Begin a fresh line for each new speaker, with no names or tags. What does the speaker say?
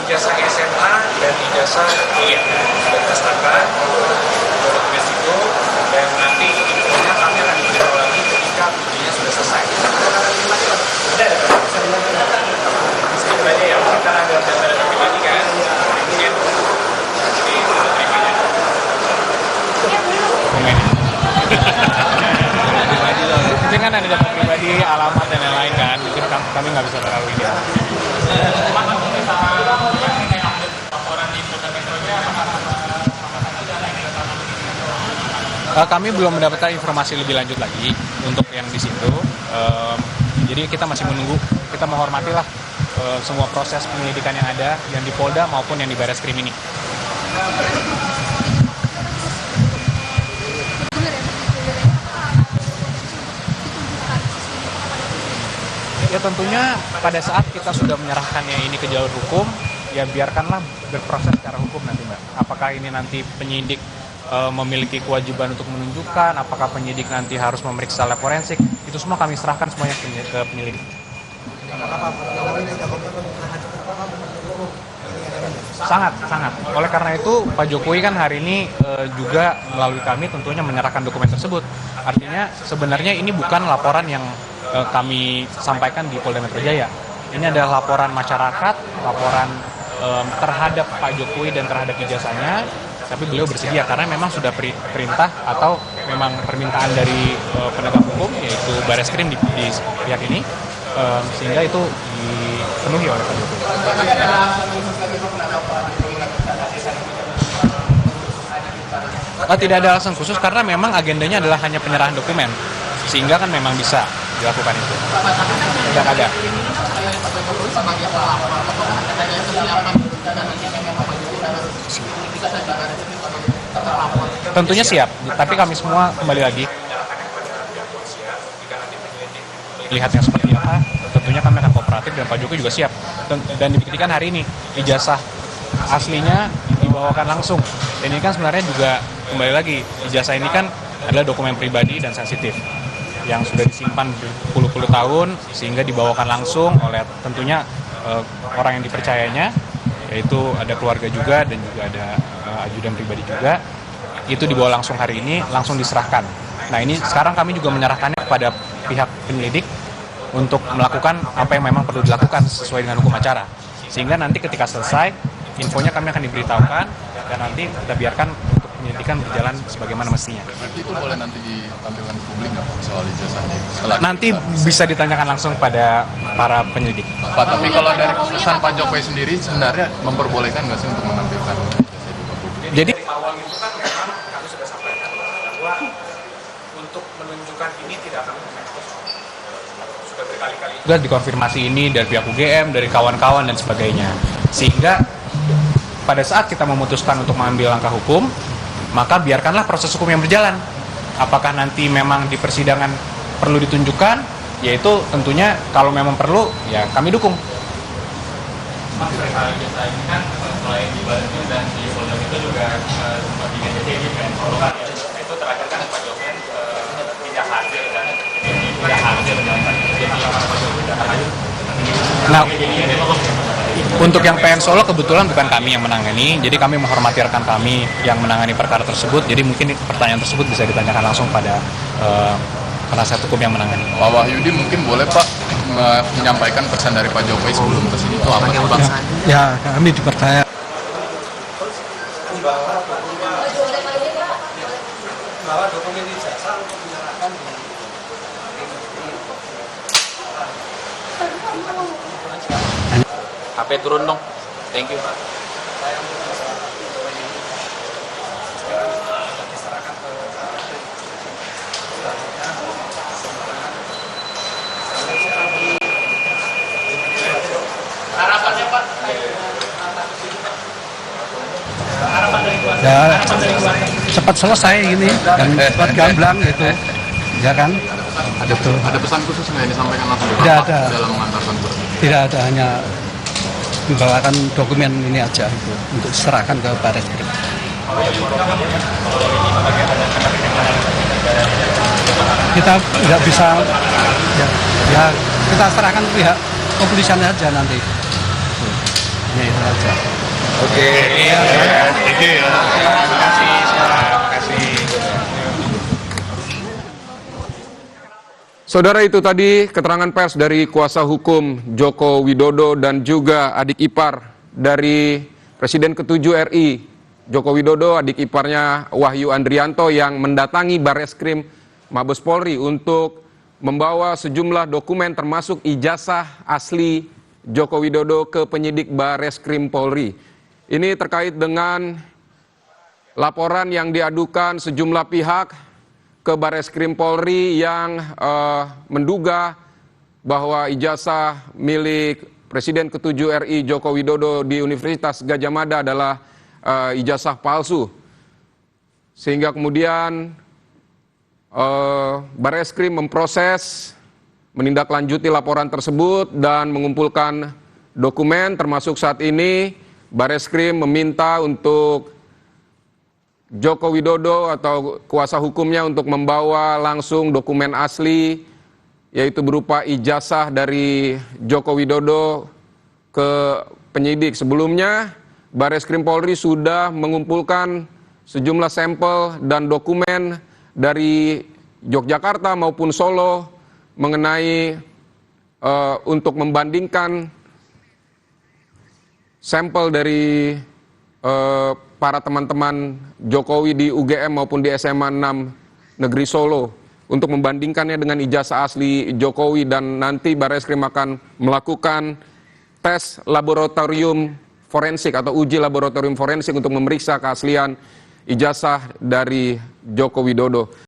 ijazah SMA dan ijazah kuliah sudah kita serahkan dokumen itu, dan nanti infonya kami akan diberitahu lagi ketika ujinya sudah selesai. Ada ya, kita ada data pribadi kan, mungkin jadi terimanya. Mungkin kan ada data pribadi, alamat dan lain-lain kan, mungkin kami nggak bisa terlalu ini. Kami belum mendapatkan informasi lebih lanjut lagi untuk yang di situ. Jadi kita masih menunggu, kita menghormatilah semua proses penyelidikan yang ada, yang di Polda maupun yang di Bareskrim ini. Ya tentunya pada saat kita sudah menyerahkannya ini ke jalur hukum, ya biarkanlah berproses secara hukum nanti Mbak. Apakah ini nanti penyidik memiliki kewajiban untuk menunjukkan, apakah penyidik nanti harus memeriksa lab forensik, itu semua kami serahkan semuanya ke penyelidik. Sangat. Oleh karena itu Pak Jokowi kan hari ini juga melalui kami tentunya menyerahkan dokumen tersebut. Artinya sebenarnya ini bukan laporan yang kami sampaikan di Polda Metro Jaya. Ini adalah laporan masyarakat, laporan terhadap Pak Jokowi dan terhadap ijazahnya. Tapi beliau bersedia karena memang sudah perintah atau memang permintaan dari penegak hukum, yaitu Bareskrim di pihak ini, sehingga itu dipenuhi oleh Pak Jokowi. Tidak ada alasan khusus karena memang agendanya adalah hanya penyerahan dokumen, sehingga kan memang bisa dilakukan itu. Tidak ada. Tentunya siap, tapi kami semua kembali lagi lihatnya seperti apa. Tentunya kami akan kooperatif dan Pak Jokowi juga siap. Dan dibuktikan hari ini ijazah aslinya dibawakan langsung. Dan ini kan sebenarnya juga kembali lagi, ijazah ini kan adalah dokumen pribadi dan sensitif yang sudah disimpan berpuluh-puluh tahun, sehingga dibawakan langsung oleh tentunya orang yang dipercayanya, yaitu ada keluarga juga dan juga ada ajudan pribadi juga. Itu dibawa langsung hari ini, langsung diserahkan. Nah ini sekarang kami juga menyerahkannya kepada pihak penyelidik untuk melakukan apa yang memang perlu dilakukan sesuai dengan hukum acara. Sehingga nanti ketika selesai, infonya kami akan diberitahukan dan nanti kita biarkan untuk penyelidikan berjalan sebagaimana mestinya.
Berarti itu boleh nanti ditampilkan di publik nggak soal ijazahnya?
Nanti bisa ditanyakan langsung pada para penyelidik.
Pak, tapi kalau dari keputusan Pak Jokowi sendiri sebenarnya memperbolehkan nggak sih untuk menampilkan ijazah di publik?
Jadi awal itu kan memang kami sudah sampaikan bahwa untuk menunjukkan ini tidak akan sudah berkali-kali juga dikonfirmasi ini dari pihak UGM, dari kawan-kawan dan sebagainya. Sehingga pada saat kita memutuskan untuk mengambil langkah hukum, maka biarkanlah proses hukum yang berjalan. Apakah nanti memang di persidangan perlu ditunjukkan, yaitu tentunya kalau memang perlu, ya kami dukung. Mas, ini kan selain di Bandung dan di Polda itu juga sempat di GCC kan, itu terakhir kan Pak Jokowi tidak hadir kan, Nah, untuk yang PN Solo kebetulan bukan kami yang menangani, jadi kami menghormati rekan kami yang menangani perkara tersebut. Jadi mungkin pertanyaan tersebut bisa ditanyakan langsung pada penasihat hukum yang menangani.
Pak Wahyudi mungkin boleh Pak menyampaikan pesan dari Pak Jokowi sebelum kesini itu apa sih Pak?
Ya, kami dipercaya. Bahwa dokumen ijazah untuk menyerahkan
HP turun dong. Thank you.
Harapannya Pak?
Ya, cepat selesai ini dan cepat gamblang gitu, ya kan?
Ada pesan khusus nggak yang disampaikan langsung
Tidak ada.
dalam mengantarkan surat?
Tidak ada, hanya membawakan dokumen ini aja itu untuk diserahkan ke Bareskrim. Kita nggak bisa, ya kita serahkan pihak kepolisian aja nanti. Ini aja.
Oke. Thank you ya.
Terima kasih semua. Terima kasih.
Saudara, itu tadi keterangan pers dari kuasa hukum Joko Widodo dan juga adik ipar dari Presiden ke-7 RI, Joko Widodo, adik iparnya Wahyu Andrianto yang mendatangi Barreskrim Mabes Polri untuk membawa sejumlah dokumen termasuk ijazah asli Joko Widodo ke penyidik Barreskrim Polri. Ini terkait dengan laporan yang diadukan sejumlah pihak ke Barreskrim Polri yang menduga bahwa ijazah milik Presiden ke-7 RI Joko Widodo di Universitas Gadjah Mada adalah ijazah palsu. Sehingga kemudian Barreskrim memproses, menindaklanjuti laporan tersebut dan mengumpulkan dokumen, termasuk saat ini Barreskrim meminta untuk Joko Widodo atau kuasa hukumnya untuk membawa langsung dokumen asli, yaitu berupa ijazah dari Joko Widodo ke penyidik. Sebelumnya Barreskrim Polri sudah mengumpulkan sejumlah sampel dan dokumen dari Yogyakarta maupun Solo mengenai untuk membandingkan sampel dari para teman-teman Jokowi di UGM maupun di SMA 6 Negeri Solo untuk membandingkannya dengan ijazah asli Jokowi, dan nanti Barreskrim akan melakukan tes laboratorium forensik atau uji laboratorium forensik untuk memeriksa keaslian ijazah dari Joko Widodo.